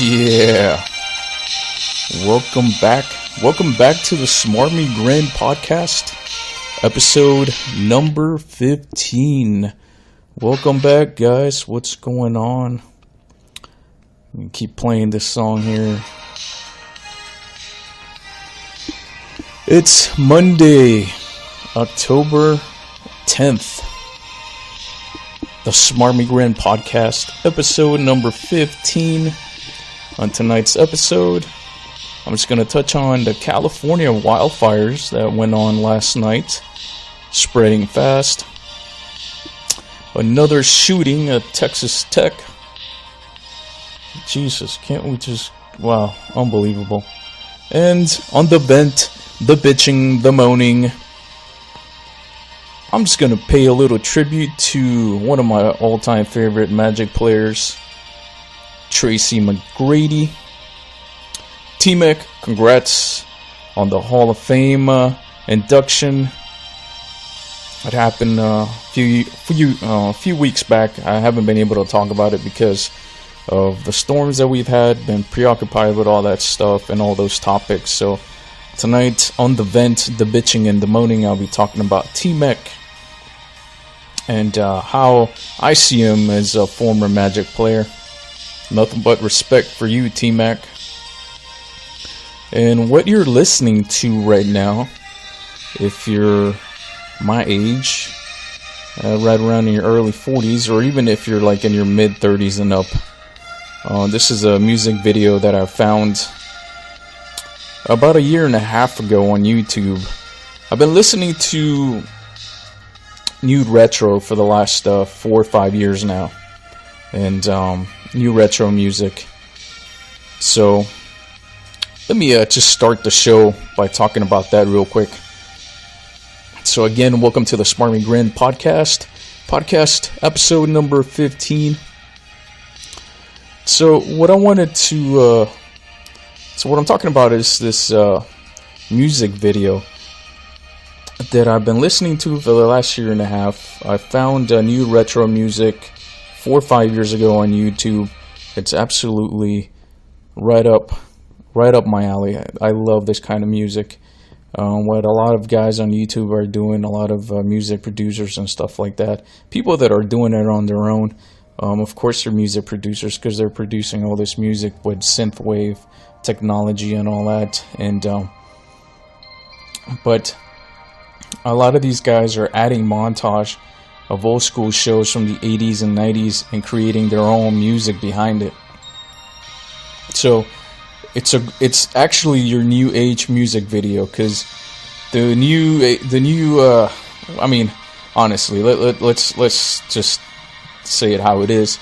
Yeah. Welcome back to the Smarmy Grin Podcast, episode number 15. Welcome back, guys. What's going on? I'm gonna keep playing this song here. It's Monday, October 10th. The Smarmy Grin Podcast, episode number 15. On tonight's episode, I'm just going to touch on the California wildfires that went on last night, spreading fast. Another shooting at Texas Tech. Jesus, can't we just... Wow, unbelievable. And on the vent, the bitching, the moaning, I'm just going to pay a little tribute to one of my all-time favorite Magic players, Tracy McGrady. T-Mac, congrats on the Hall of Fame induction. It happened a few weeks back. I haven't been able to talk about it because of the storms that we've had. Been preoccupied with all that stuff and all those topics. So tonight on the vent, the bitching and the moaning, I'll be talking about T-Mac and how I see him as a former Magic player. Nothing but respect for you, T-Mac. And what you're listening to right now, if you're my age, right around in your early 40s, or even if you're like in your mid 30s and up, this is a music video that I found about a year and a half ago on YouTube. I've been listening to NewRetro for the last 4 or 5 years now, and NewRetro music. So let me just start the show by talking about that real quick. So again, welcome to the Smarmy Grin Podcast episode number 15. So what I'm talking about is this music video that I've been listening to for the last year and a half. I found NewRetro music 4 or 5 years ago on YouTube. It's absolutely right up my alley. I love this kind of music. What a lot of guys on YouTube are doing, a lot of music producers and stuff like that. People that are doing it on their own. Of course, they're music producers because they're producing all this music with synthwave technology and all that. And but a lot of these guys are adding montage of old school shows from the 80s and 90s and creating their own music behind it. So it's actually your new age music video, because the new I mean, honestly, let's just say it how it is.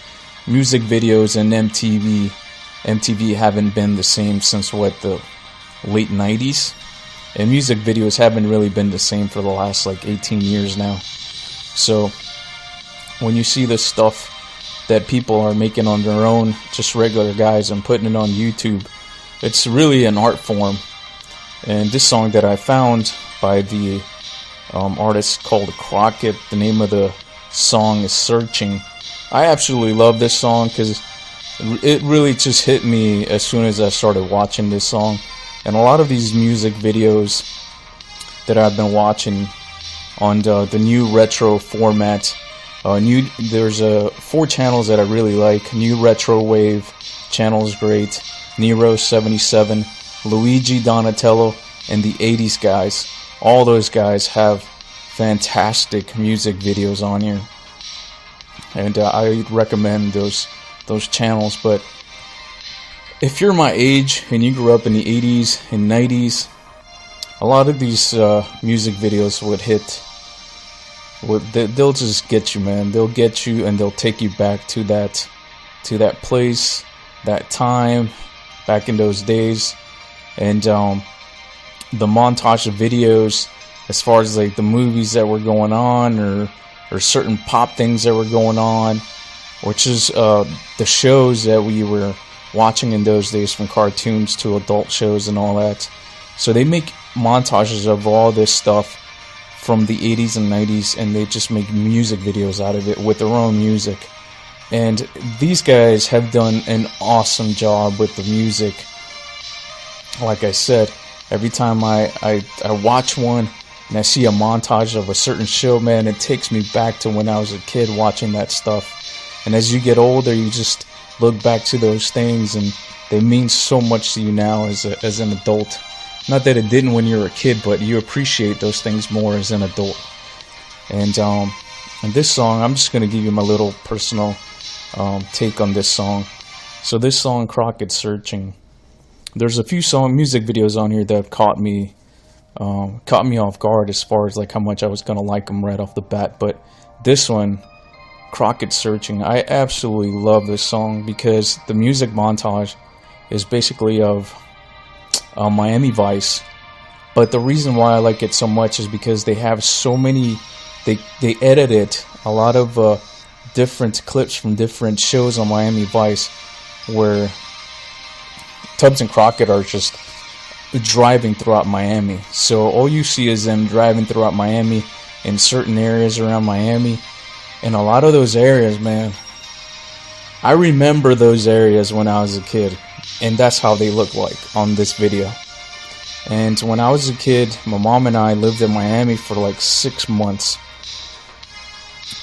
Music videos and MTV haven't been the same since the late 90s, and music videos haven't really been the same for the last 18 years now. So when you see this stuff that people are making on their own, just regular guys, and putting it on YouTube, it's really an art form. And this song that I found by the artist called Crockett, the name of the song is Searching. I absolutely love this song because it really just hit me as soon as I started watching this song. And a lot of these music videos that I've been watching on the NewRetro format, there's 4 channels that I really like. NewRetro Wave channel is great. Nero 77, Luigi Donatello, and the 80s guys. All those guys have fantastic music videos on here, and I recommend those channels. But if you're my age and you grew up in the 80s and 90s, a lot of these music videos would hit. They'll just get you, man. They'll get you, and they'll take you back to that place, that time, back in those days. And the montage of videos, as far as the movies that were going on, or certain pop things that were going on, which is the shows that we were watching in those days, from cartoons to adult shows and all that. So they make montages of all this stuff from the 80s and 90s, and they just make music videos out of it with their own music. And these guys have done an awesome job with the music. Like I said, every time I watch one and I see a montage of a certain show, man, it takes me back to when I was a kid watching that stuff. And as you get older, you just look back to those things, and they mean so much to you now as an adult. Not that it didn't when you were a kid, but you appreciate those things more as an adult. And this song, I'm just going to give you my little personal take on this song. So this song, Crockett Searching, there's a few music videos on here that caught me off guard as far as like how much I was gonna like them right off the bat. But this one, Crockett Searching, I absolutely love this song because the music montage is basically of Miami Vice. But the reason why I like it so much is because they have so many, they edited a lot of different clips from different shows on Miami Vice where Tubbs and Crockett are just driving throughout Miami. So all you see is them driving throughout Miami in certain areas around Miami. And a lot of those areas, man, I remember those areas when I was a kid. And that's how they look like on this video. And when I was a kid, my mom and I lived in Miami for like 6 months.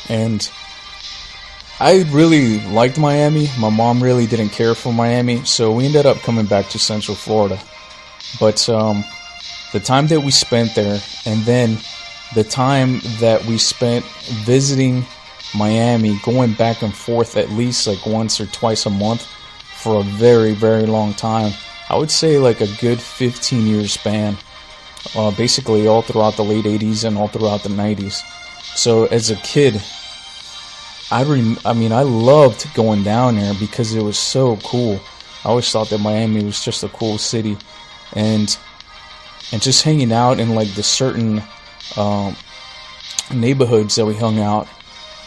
And I really liked Miami. My mom really didn't care for Miami, so we ended up coming back to Central Florida. But the time that we spent there, and then the time that we spent visiting Miami, going back and forth at least like once or twice a month for a very, very long time, I would say like a good 15-year span, basically all throughout the late 80s and all throughout the 90s. So as a kid, I loved going down there because it was so cool. I always thought that Miami was just a cool city, and just hanging out in like the certain neighborhoods that we hung out,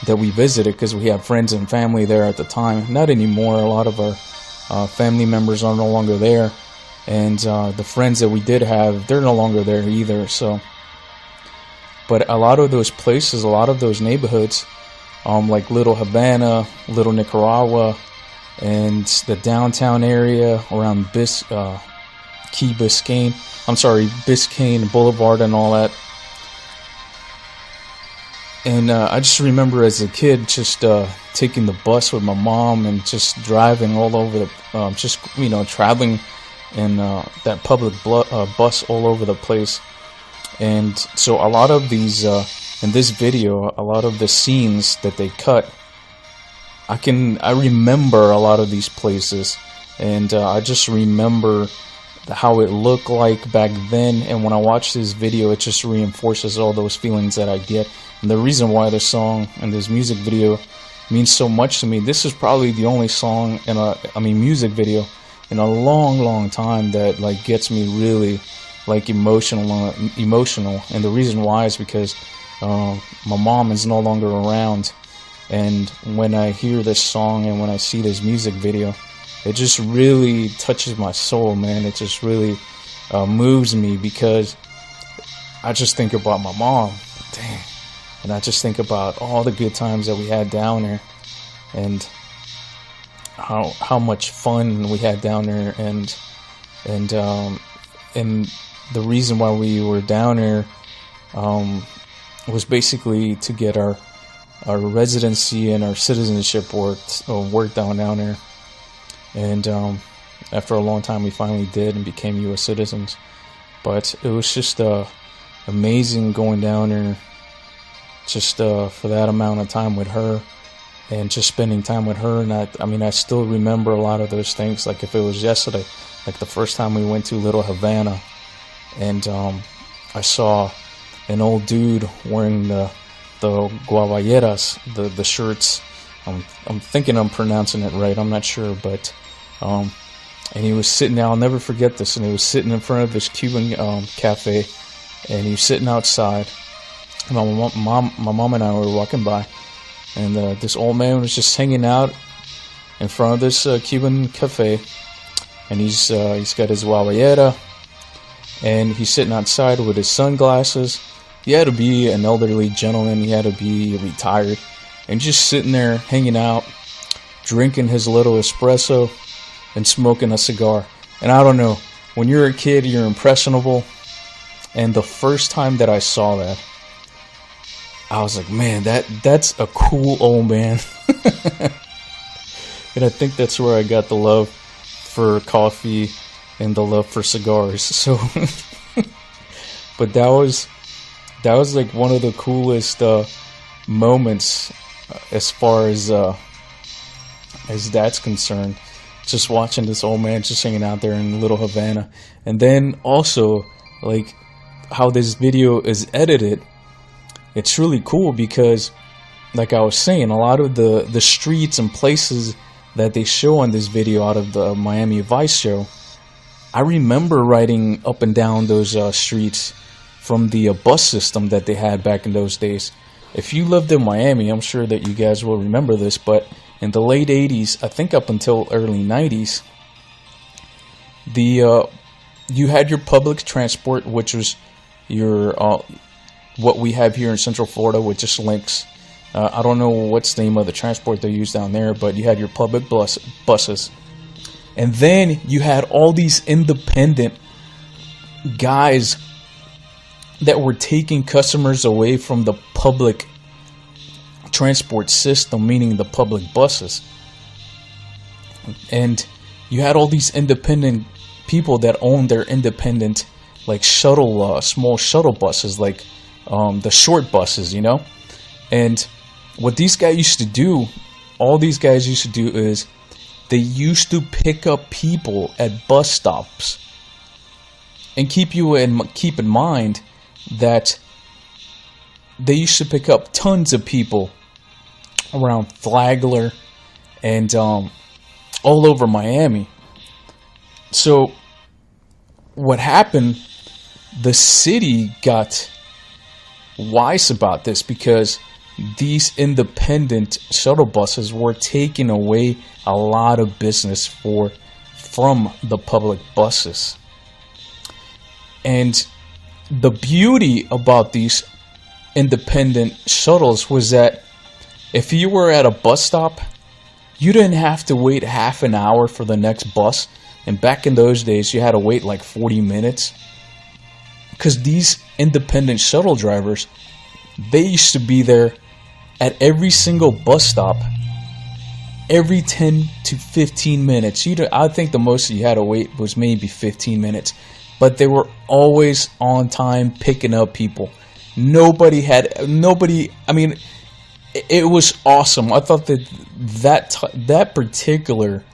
that we visited, because we had friends and family there at the time. Not anymore. A lot of our family members are no longer there, and the friends that we did have, they're no longer there either. So, but a lot of those places, a lot of those neighborhoods, like Little Havana, Little Nicaragua, and the downtown area around Key Biscayne, Biscayne Boulevard and all that. And I just remember as a kid just taking the bus with my mom and just driving all over the, traveling in that public bus all over the place. And so a lot of these, in this video, a lot of the scenes that they cut, I remember a lot of these places, and I just remember how it looked like back then. And when I watch this video, it just reinforces all those feelings that I get. And the reason why this song and this music video means so much to me, this is probably the only song music video in a long, long time that like gets me really like emotional. And the reason why is because my mom is no longer around, and when I hear this song and when I see this music video, it just really touches my soul, man. It just really moves me, because I just think about my mom, dang, and I just think about all the good times that we had down there, and how much fun we had down there, and the reason why we were down there was basically to get our residency and our citizenship work down there. And after a long time, we finally did and became U.S. citizens. But it was just amazing going down there, just for that amount of time with her, and just spending time with her. And I still remember a lot of those things, like if it was yesterday, like the first time we went to Little Havana, and I saw an old dude wearing the guaballeras, the shirts. I'm thinking I'm pronouncing it right. I'm not sure, but and he was sitting there. I'll never forget this. And he was sitting in front of this Cuban cafe, and he was sitting outside. And my mom and I were walking by, and this old man was just hanging out in front of this Cuban cafe, and he's got his guaballera, and he's sitting outside with his sunglasses. He had to be an elderly gentleman. He had to be retired, and just sitting there hanging out drinking his little espresso and smoking a cigar. And I don't know, when you're a kid, you're impressionable. And the first time that I saw that, I was like, man, that's a cool old man. And I think that's where I got the love for coffee and the love for cigars. So, but that was like one of the coolest moments as far as that's concerned. Just watching this old man just hanging out there in Little Havana. And then also, like, how this video is edited, it's really cool because, like I was saying, a lot of the streets and places that they show on this video out of the Miami Vice show, I remember riding up and down those streets from the bus system that they had back in those days. If you lived in Miami, I'm sure that you guys will remember this, but in the late 80s, I think up until early 90s, you had your public transport, which was your what we have here in Central Florida, which just links. I don't know what's the name of the transport they use down there, but you had your public buses. And then you had all these independent guys that were taking customers away from the public transport system, meaning the public buses. And you had all these independent people that owned their independent, like, shuttle, small shuttle buses, like the short buses, you know? And what these guys used to do, all these guys used to do is they used to pick up people at bus stops. And keep in mind that they used to pick up tons of people around Flagler and all over Miami. So what happened, the city got wise about this because these independent shuttle buses were taking away a lot of business from the public buses. And the beauty about these independent shuttles was that if you were at a bus stop, you didn't have to wait half an hour for the next bus. And back in those days, you had to wait like 40 minutes. Because these independent shuttle drivers, they used to be there at every single bus stop every 10 to 15 minutes. I think the most you had to wait was maybe 15 minutes. But they were always on time picking up people. I mean, it was awesome. I thought that particular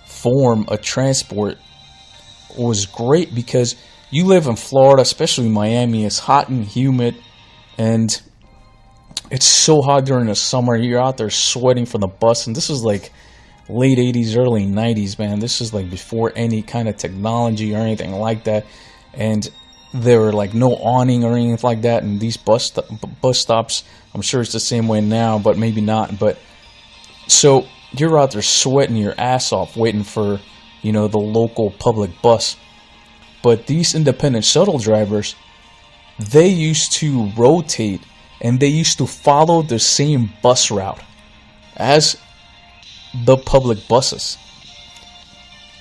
form of transport was great because you live in Florida, especially Miami. It's hot and humid, and it's so hot during the summer. You're out there sweating from the bus, and this is like late 80s, early 90s, man. This is like before any kind of technology or anything like that, and there were like no awning or anything like that. And these bus stops, I'm sure it's the same way now, but maybe not. But so you're out there sweating your ass off waiting for, the local public bus. But these independent shuttle drivers, they used to rotate and they used to follow the same bus route as the public buses.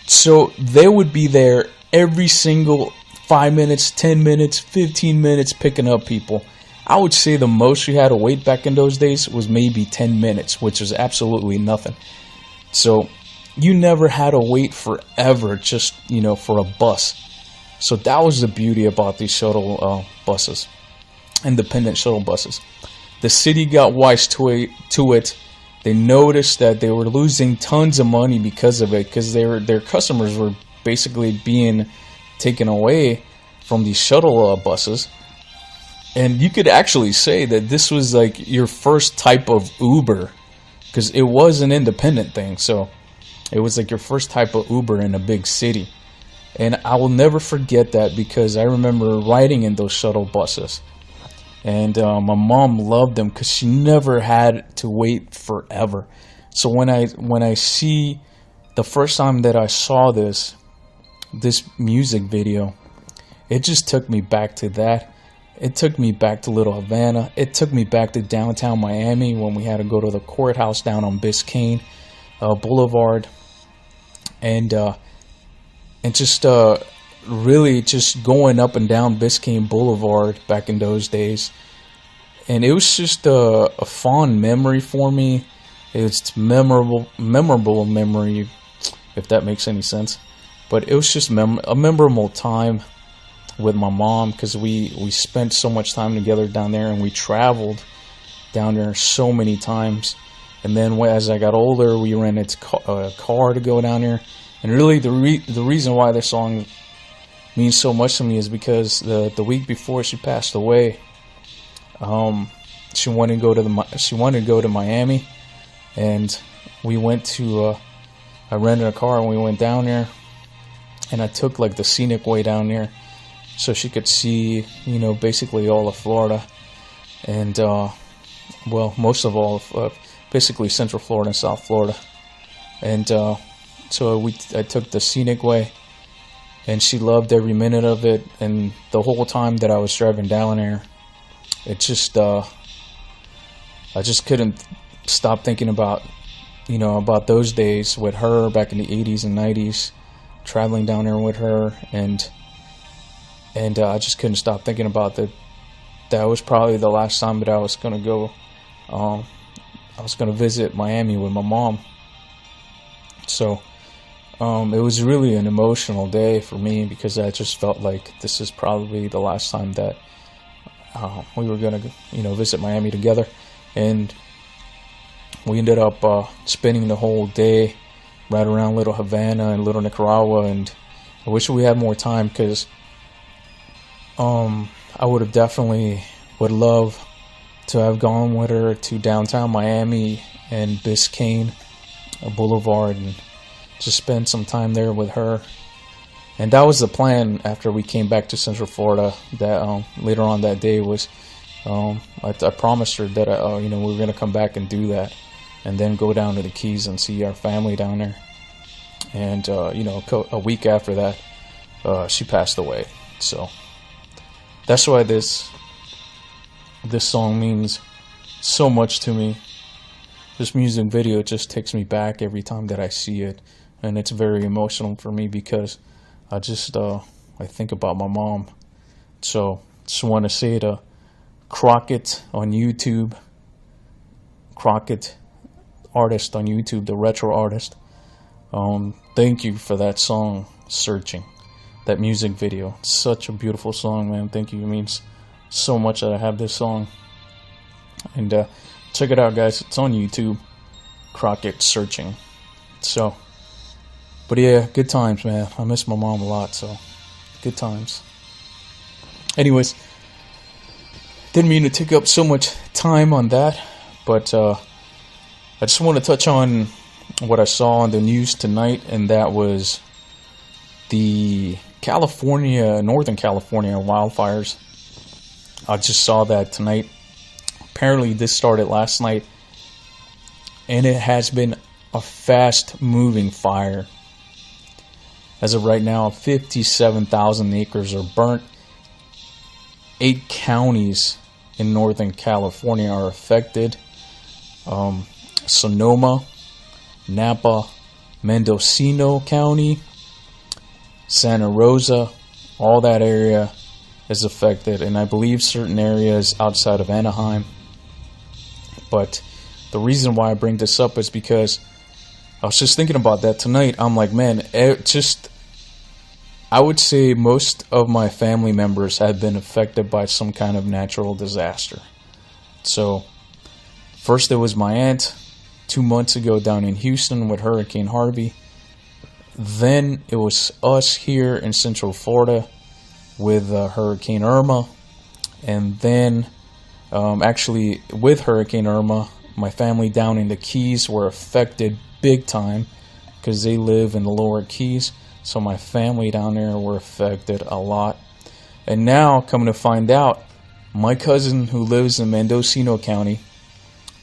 So they would be there every single 5 minutes, 10 minutes, 15 minutes picking up people. I would say the most you had to wait back in those days was maybe 10 minutes, which was absolutely nothing. So you never had to wait forever just, for a bus. So that was the beauty about these shuttle buses, independent shuttle buses. The city got wise to it. They noticed that they were losing tons of money because of it, because their customers were basically being taken away from these shuttle buses. And you could actually say that this was like your first type of Uber, because it was an independent thing. So it was like your first type of Uber in a big city. And I will never forget that, because I remember riding in those shuttle buses. And my mom loved them because she never had to wait forever. So when I see the first time that I saw this music video, it just took me back to that. It took me back to Little Havana. It took me back to downtown Miami when we had to go to the courthouse down on Biscayne. Boulevard, and just really just going up and down Biscayne Boulevard back in those days. And it was just a fond memory for me. It's memorable memory, if that makes any sense. But it was just a memorable time with my mom, because we spent so much time together down there, and we traveled down there so many times. And then as I got older, we rented a car to go down there. And really the reason why this song means so much to me is because the week before she passed away, she wanted to go to Miami, and we went to I rented a car and we went down there, and I took like the scenic way down there so she could see, basically all of Florida, and most of all of basically Central Florida and South Florida. And so I took the scenic way, and she loved every minute of it. And the whole time that I was driving down there, it just I just couldn't stop thinking about about those days with her back in the 80s and 90s, traveling down there with her, and I just couldn't stop thinking about that. That was probably the last time that I was gonna go. I was gonna visit Miami with my mom. So it was really an emotional day for me, because I just felt like this is probably the last time that we were gonna visit Miami together. And we ended up spending the whole day right around Little Havana and Little Nicaragua, and I wish we had more time, because I would have definitely would love to have gone with her to downtown Miami and Biscayne Boulevard and just spend some time there with her. And that was the plan after we came back to Central Florida. That later on that day was I promised her that we were going to come back and do that, and then go down to the Keys and see our family down there. And a week after that, she passed away. So that's why this song means so much to me. This music video just takes me back every time that I see it, and it's very emotional for me, because I just I think about my mom. So just want to say to Crockett on YouTube, Crockett artist on YouTube, the retro artist, thank you for that song, Searching, that music video. It's such a beautiful song, man. Thank you. It means so much that I have this song. And check it out, guys. It's on YouTube, Crockett Searching. So, but yeah, good times, man. I miss my mom a lot, so good times. Anyways, didn't mean to take up so much time on that, but I just want to touch on what I saw on the news tonight, and that was the Northern California wildfires. I just saw that tonight. Apparently this started last night, and it has been a fast moving fire. As of right now, 57,000 acres are burnt. 8 counties in Northern California are affected. Sonoma, Napa, Mendocino County, Santa Rosa, all that area is affected, and I believe certain areas outside of Anaheim. But the reason why I bring this up is because I was just thinking about that tonight. I'm like, man, I would say most of my family members have been affected by some kind of natural disaster. So first it was my aunt 2 months ago down in Houston with Hurricane Harvey. Then it was us here in Central Florida with Hurricane Irma. And then actually with Hurricane Irma, my family down in the Keys were affected big time, because they live in the lower Keys. So my family down there were affected a lot. And now, coming to find out, my cousin who lives in Mendocino County,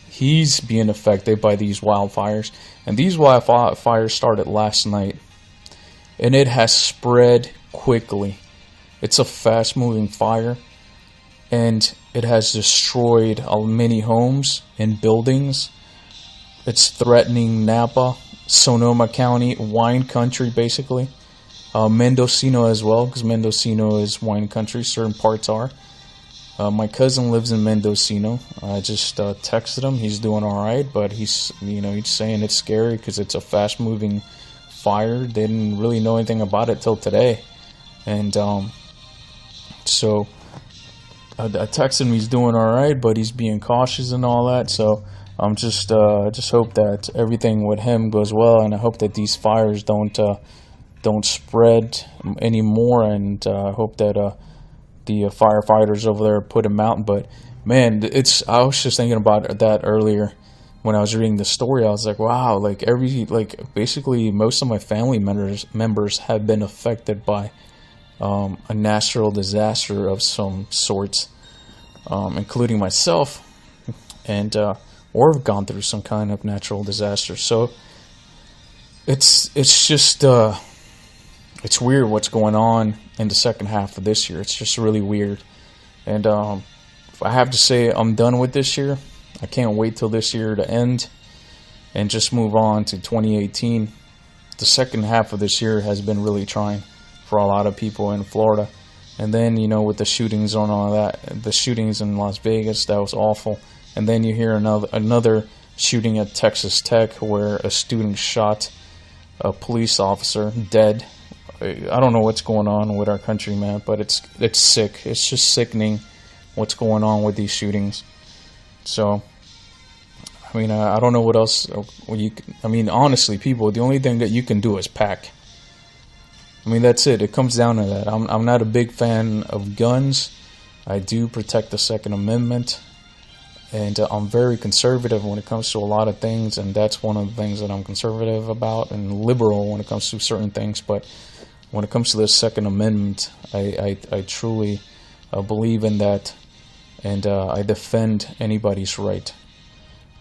he's being affected by these wildfires. And these wildfires started last night, and it has spread quickly. It's a fast-moving fire, and it has destroyed many homes and buildings. It's threatening Napa, Sonoma County, wine country, basically. Mendocino as well, because Mendocino is wine country. Certain parts are. My cousin lives in Mendocino. I just texted him. He's doing all right, but he's saying it's scary because it's a fast-moving fire. They didn't really know anything about it till today, and so I texted him. He's doing all right, but he's being cautious and all that. So I'm just hope that everything with him goes well, and I hope that these fires don't spread anymore, and I hope that the firefighters over there put him out. But man, I was just thinking about that earlier when I was reading the story. I was like, wow, basically most of my family members have been affected by a natural disaster of some sorts, including myself, and or have gone through some kind of natural disaster. So it's just it's weird what's going on in the second half of this year. It's just really weird. And I have to say, I'm done with this year. I can't wait till this year to end and just move on to 2018. The second half of this year has been really trying for a lot of people in Florida. And then, with the shootings and all that, the shootings in Las Vegas, that was awful. And then you hear another shooting at Texas Tech where a student shot a police officer dead. I don't know what's going on with our country, man, but it's sick. It's just sickening what's going on with these shootings. So, I mean, I don't know what else honestly, people, the only thing that you can do is pack. I mean, that's it. It comes down to that. I'm not a big fan of guns. I do protect the Second Amendment, and I'm very conservative when it comes to a lot of things, and that's one of the things that I'm conservative about, and liberal when it comes to certain things. But when it comes to the Second Amendment, I truly believe in that, and I defend anybody's right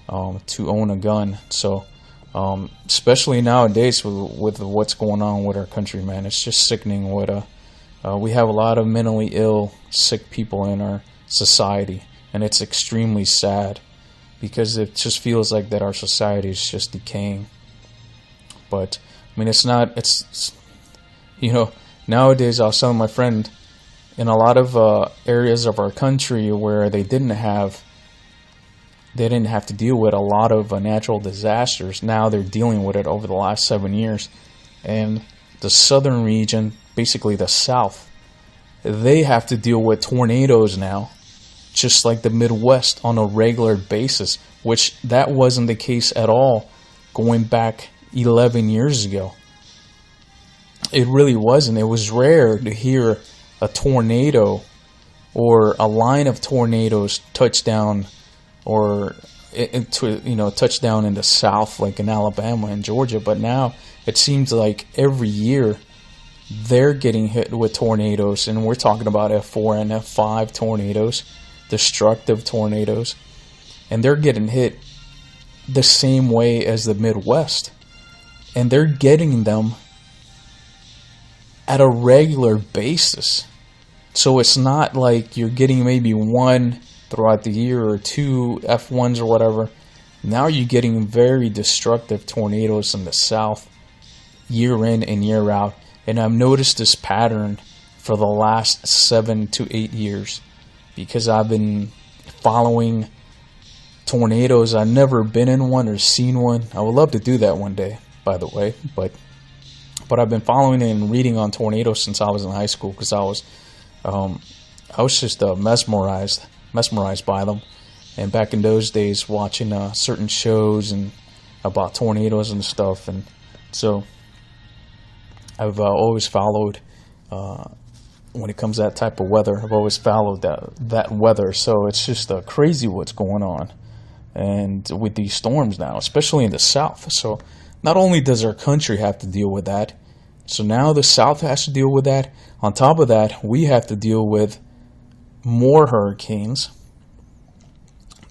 to own a gun. So, especially nowadays with what's going on with our country, man, it's just sickening. We have a lot of mentally ill, sick people in our society, and it's extremely sad because it just feels like that our society is just decaying. But I mean, it's not. It's nowadays, I was telling my friend, in a lot of areas of our country where they didn't have to deal with a lot of natural disasters, now they're dealing with it over the last 7 years. And the southern region, basically the South, they have to deal with tornadoes now, just like the Midwest, on a regular basis, which that wasn't the case at all going back 11 years ago. It really wasn't. It was rare to hear a tornado or a line of tornadoes touch down, or touch down in the South, like in Alabama and Georgia. But now it seems like every year they're getting hit with tornadoes, and we're talking about F4 and F5 tornadoes, destructive tornadoes, and they're getting hit the same way as the Midwest, and they're getting them at a regular basis. So it's not like you're getting maybe one throughout the year or two F1s or whatever. Now you're getting very destructive tornadoes in the South year in and year out. And I've noticed this pattern for the last 7 to 8 years because I've been following tornadoes. I've never been in one or seen one. I would love to do that one day, by the way, but I've been following and reading on tornadoes since I was in high school because I was just mesmerized by them. And back in those days, watching certain shows and about tornadoes and stuff, and so I've always followed when it comes to that type of weather. I've always followed that weather. So it's just crazy what's going on, and with these storms now, especially in the South. So not only does our country have to deal with that, so now the South has to deal with that. On top of that, we have to deal with more hurricanes.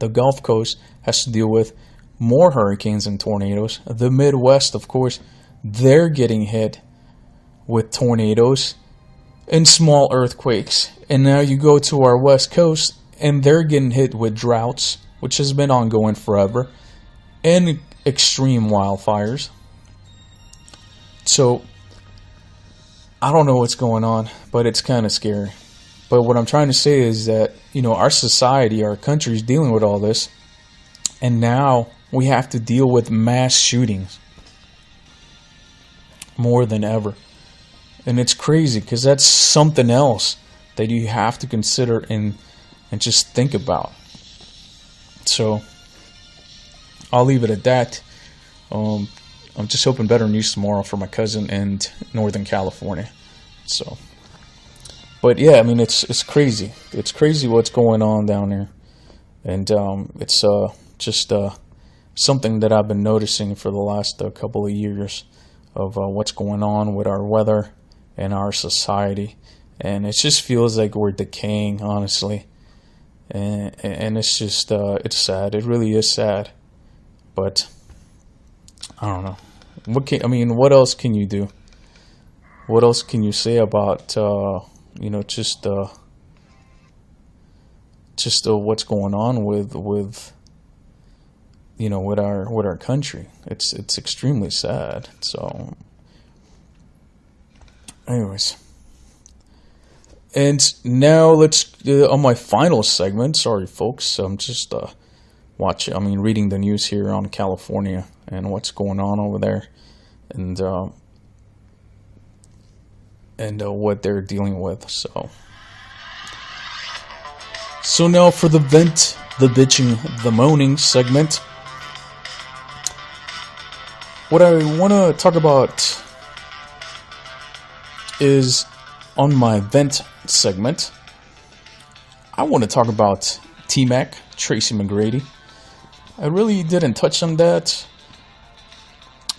The Gulf Coast has to deal with more hurricanes and tornadoes. The Midwest, of course, they're getting hit with tornadoes and small earthquakes. And now you go to our West Coast, and they're getting hit with droughts, which has been ongoing forever. and extreme wildfires. So I don't know what's going on, but it's kind of scary. But what I'm trying to say is that, our society, our country is dealing with all this, and now we have to deal with mass shootings more than ever. And it's crazy because that's something else that you have to consider and just think about. So I'll leave it at that. I'm just hoping better news tomorrow for my cousin in Northern California. So, but yeah, I mean, it's crazy. It's crazy what's going on down there, and it's just something that I've been noticing for the last couple of years of what's going on with our weather and our society, and it just feels like we're decaying, honestly, and it's just it's sad. It really is sad, but I don't know. What else can you do? What else can you say about just what's going on with our country? It's extremely sad. So, anyways, and now let's on my final segment. Sorry, folks. I'm just reading the news here on California and what's going on over there, and what they're dealing with. So now for the vent, the bitching, the moaning segment. What I want to talk about is on my vent segment. I want to talk about T-Mac, Tracy McGrady. I really didn't touch on that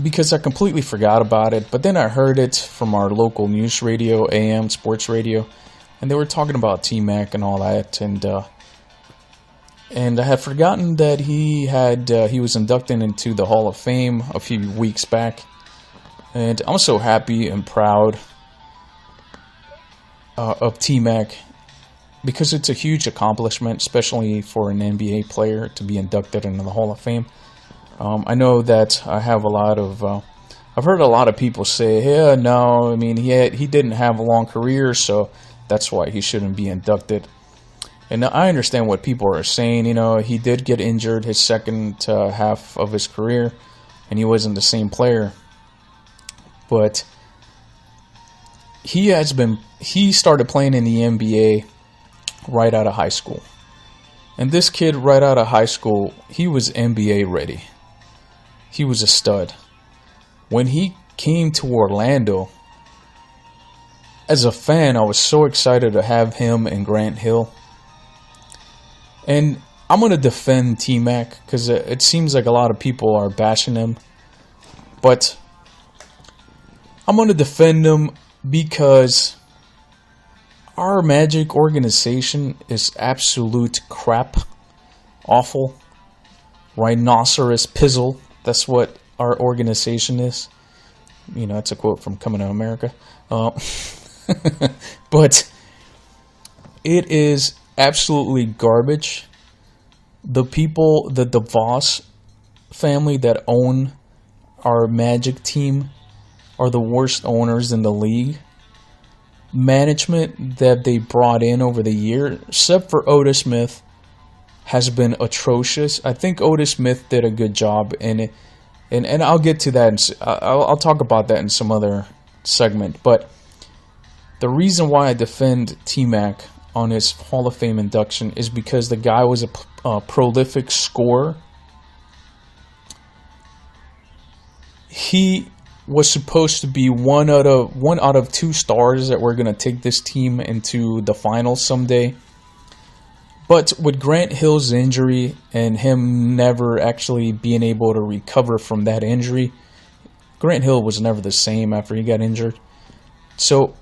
because I completely forgot about it. But then I heard it from our local news radio, AM Sports Radio, and they were talking about T-Mac and all that. And I had forgotten that he was inducted into the Hall of Fame a few weeks back. And I'm so happy and proud of T-Mac, because it's a huge accomplishment, especially for an NBA player to be inducted into the Hall of Fame. I know that I have I've heard a lot of people say, yeah, no, he didn't have a long career, so that's why he shouldn't be inducted. And I understand what people are saying. He did get injured his second half of his career, and he wasn't the same player. But he started playing in the NBA right out of high school. And this kid right out of high school, he was NBA ready. He was a stud. When he came to Orlando, as a fan, I was so excited to have him and Grant Hill. And I'm going to defend T-Mac because it seems like a lot of people are bashing him. But I'm going to defend him because our Magic organization is absolute crap. Awful. Rhinoceros pizzle. That's what our organization is. That's a quote from Coming to America. But it is absolutely garbage. The DeVos family that own our Magic team are the worst owners in the league. Management that they brought in over the year, except for Otis Smith, has been atrocious. I think Otis Smith did a good job in it, and I'll get to that. I'll talk about that in some other segment. But the reason why I defend T-Mac on his Hall of Fame induction is because the guy was a prolific scorer. He was supposed to be one out of two stars that were going to take this team into the finals someday. But with Grant Hill's injury and him never actually being able to recover from that injury, Grant Hill was never the same after he got injured. So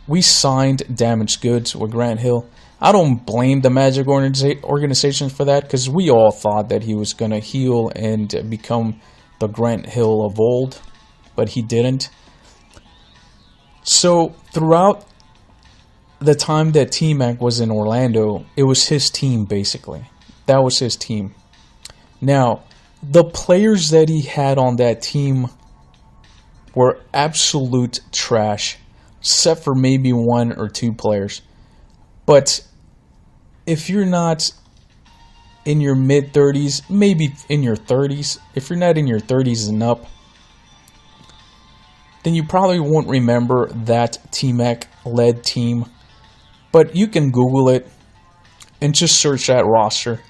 we signed damaged goods with Grant Hill. I don't blame the Magic organization for that, because we all thought that he was going to heal and become the Grant Hill of old, but he didn't. So throughout the time that T-Mac was in Orlando, it was his team, basically. That was his team. Now, the players that he had on that team were absolute trash, except for maybe one or two players. But if you're not in your mid-30s, maybe in your 30s, if you're not in your 30s and up, then you probably won't remember that T-Mac-led team. But you can Google it and just search that roster.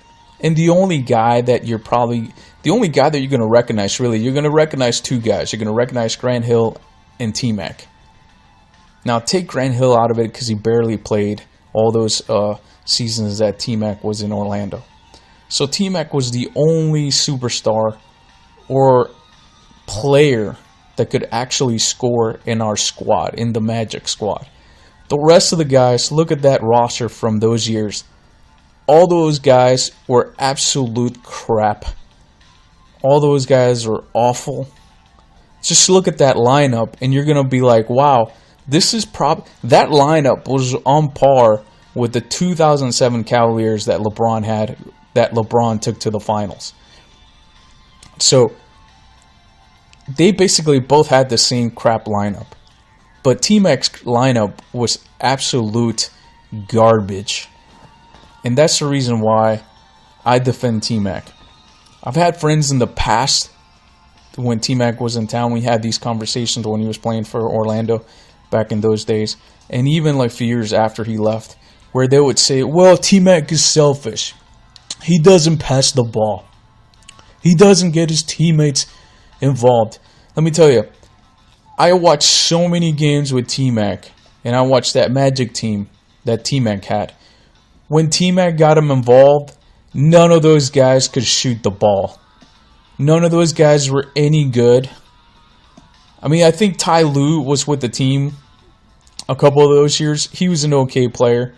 And the only guy that you're going to recognize, really, you're going to recognize two guys. You're going to recognize Grant Hill and T-Mac. Now, take Grant Hill out of it because he barely played all those seasons that T-Mac was in Orlando. So T-Mac was the only superstar or player that could actually score in our squad, in the Magic squad. The rest of the guys, look at that roster from those years. All those guys were absolute crap. All those guys are awful. Just look at that lineup and you're going to be like, wow, that lineup was on par with the 2007 Cavaliers that LeBron took to the finals. So they basically both had the same crap lineup. But T-Mac's lineup was absolute garbage. And that's the reason why I defend T-Mac. I've had friends in the past, when T-Mac was in town, we had these conversations when he was playing for Orlando back in those days. And even like a few years after he left, where they would say, well, T-Mac is selfish. He doesn't pass the ball. He doesn't get his teammates involved. Let me tell you, I watched so many games with T-Mac, and I watched that Magic team that T-Mac had. When T-Mac got him involved, none of those guys could shoot the ball. None of those guys were any good. I mean, I think Ty Lue was with the team a couple of those years. He was an okay player.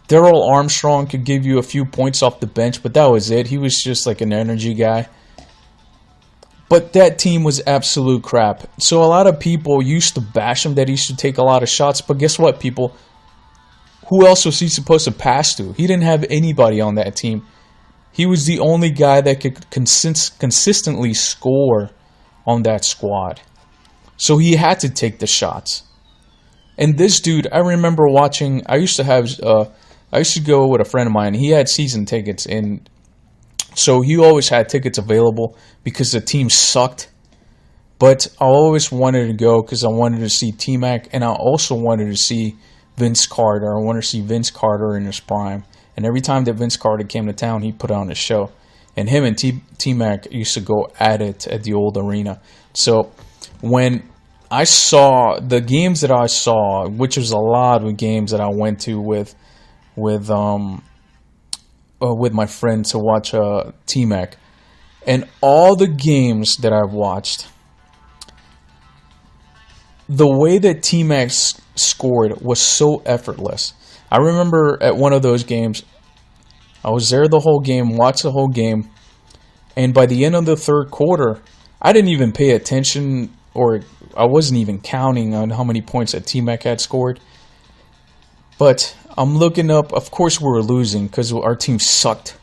Darrell Armstrong could give you a few points off the bench, but that was it. He was just like an energy guy. But that team was absolute crap. So a lot of people used to bash him that he should take a lot of shots. But guess what, people? Who else was he supposed to pass to? He didn't have anybody on that team. He was the only guy that could consistently score on that squad. So he had to take the shots. And this dude, I remember watching, I used to go with a friend of mine. He had season tickets, and so he always had tickets available because the team sucked. But I always wanted to go because I wanted to see T-Mac, and I also wanted to see Vince Carter. I wanted to see Vince Carter in his prime. And every time that Vince Carter came to town, he put on a show. And him and T-Mac used to go at it at the old arena. So when I saw the games that I saw, which was a lot of games that I went to with my friend to watch T-Mac, and all the games that I've watched, the way that T-Mac scored was so effortless. I remember at one of those games, I was there the whole game, watched the whole game, and by the end of the third quarter, I didn't even pay attention, or I wasn't even counting on how many points that T-Mac had scored. But I'm looking up, of course we were losing because our team sucked.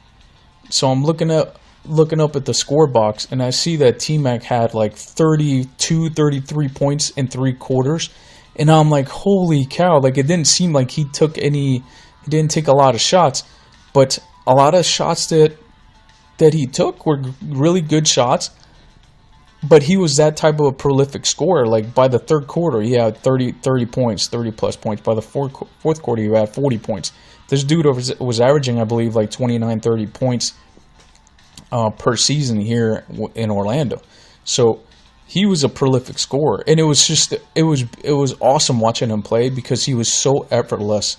So I'm looking up at the score box, and I see that T-Mac had like 32, 33 points in 3 quarters. And I'm like, holy cow, like it didn't seem like he didn't take a lot of shots. But a lot of shots that he took were really good shots. But he was that type of a prolific scorer. Like by the third quarter, he had 30 points, 30 plus points. By the fourth quarter, he had 40 points. This dude was averaging, I believe, like 29, 30 points per season here in Orlando. So he was a prolific scorer, and it was awesome watching him play because he was so effortless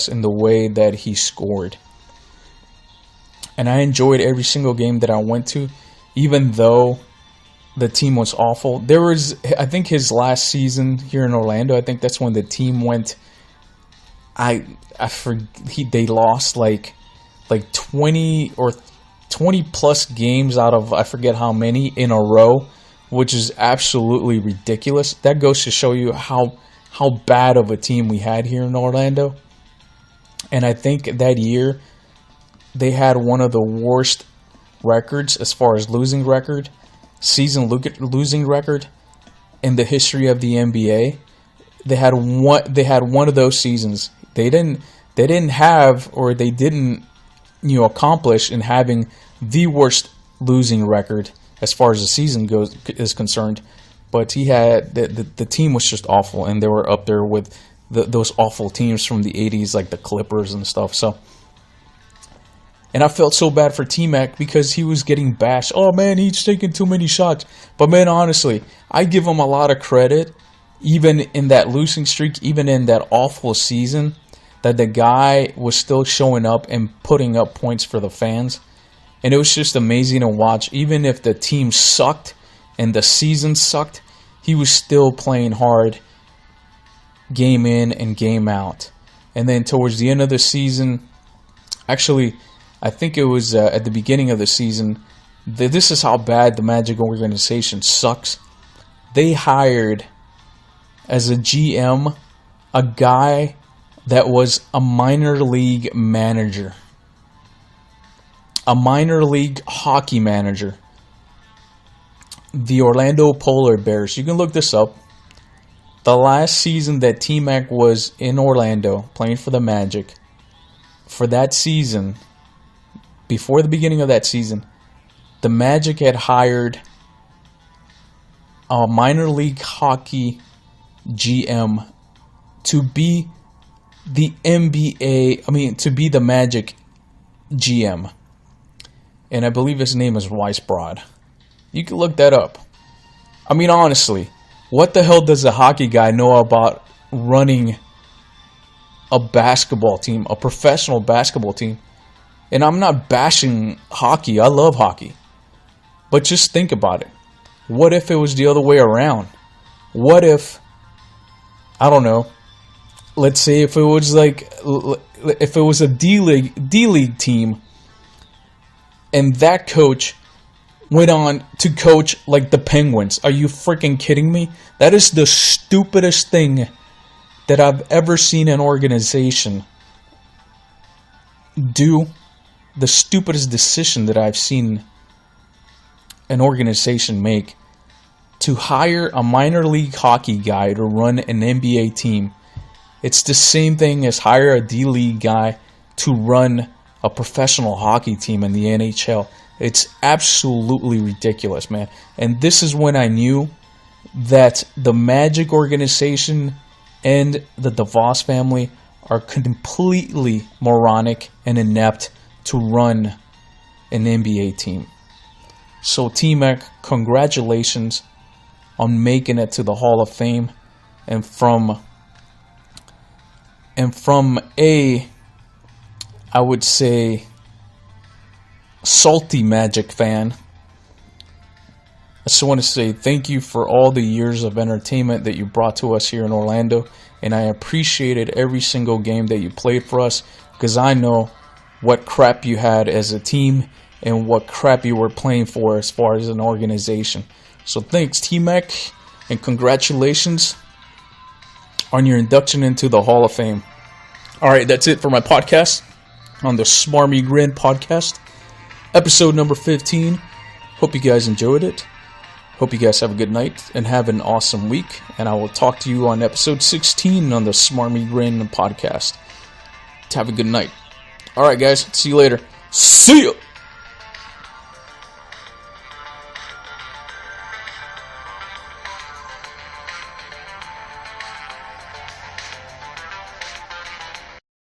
in the way that he scored. And I enjoyed every single game that I went to, even though the team was awful. There was, I think, his last season here in Orlando, I think that's when the team went, they lost like 20 or 20 plus games out of I forget how many in a row, which is absolutely ridiculous. That goes to show you how bad of a team we had here in Orlando. And I think that year they had one of the worst records as far as losing record, losing record in the history of the NBA. They had one of those seasons. They didn't accomplish in having the worst losing record as far as the season is concerned. But he had the team was just awful, and they were up there with those awful teams from the 80s, like the Clippers and stuff. So, and I felt so bad for T-Mac because he was getting bashed. Oh man, he's taking too many shots. But man, honestly, I give him a lot of credit, even in that losing streak, even in that awful season, that the guy was still showing up and putting up points for the fans. And it was just amazing to watch. Even if the team sucked and the season sucked, he was still playing hard game in and game out. And then towards the end of the season, actually, I think it was at the beginning of the season, this is how bad the Magic organization sucks. They hired as a GM a guy that was a minor league manager. A minor league hockey manager. The Orlando Polar Bears. You can look this up. The last season that T-Mac was in Orlando playing for the Magic, for that season, before the beginning of that season, the Magic had hired a minor league hockey GM to be the to be the Magic GM. And I believe his name is Weisbrod. You can look that up. I mean, honestly, what the hell does a hockey guy know about running a basketball team, a professional basketball team? And I'm not bashing hockey. I love hockey. But just think about it. What if it was the other way around? What if, I don't know, let's say if it was a D-League team, and that coach went on to coach like the Penguins. Are you freaking kidding me? That is the stupidest thing that I've ever seen an organization do. The stupidest decision that I've seen an organization make, to hire a minor league hockey guy to run an NBA team. It's the same thing as hire a D-League guy to run a professional hockey team in the NHL. It's absolutely ridiculous, man. And this is when I knew that the Magic organization and the DeVos family are completely moronic and inept to run an NBA team. So T-Mac, congratulations on making it to the Hall of Fame. And from a, I would say, salty Magic fan, I just want to say thank you for all the years of entertainment that you brought to us here in Orlando, and I appreciated every single game that you played for us, because I know what crap you had as a team and what crap you were playing for as far as an organization. So thanks, T-Mac, and congratulations on your induction into the Hall of Fame. Alright, that's it for my podcast on the Smarmy Grin Podcast, episode number 15. Hope you guys enjoyed it. Hope you guys have a good night and have an awesome week. And I will talk to you on episode 16 on the Smarmy Grin Podcast. Have a good night. Alright guys, see you later. See ya!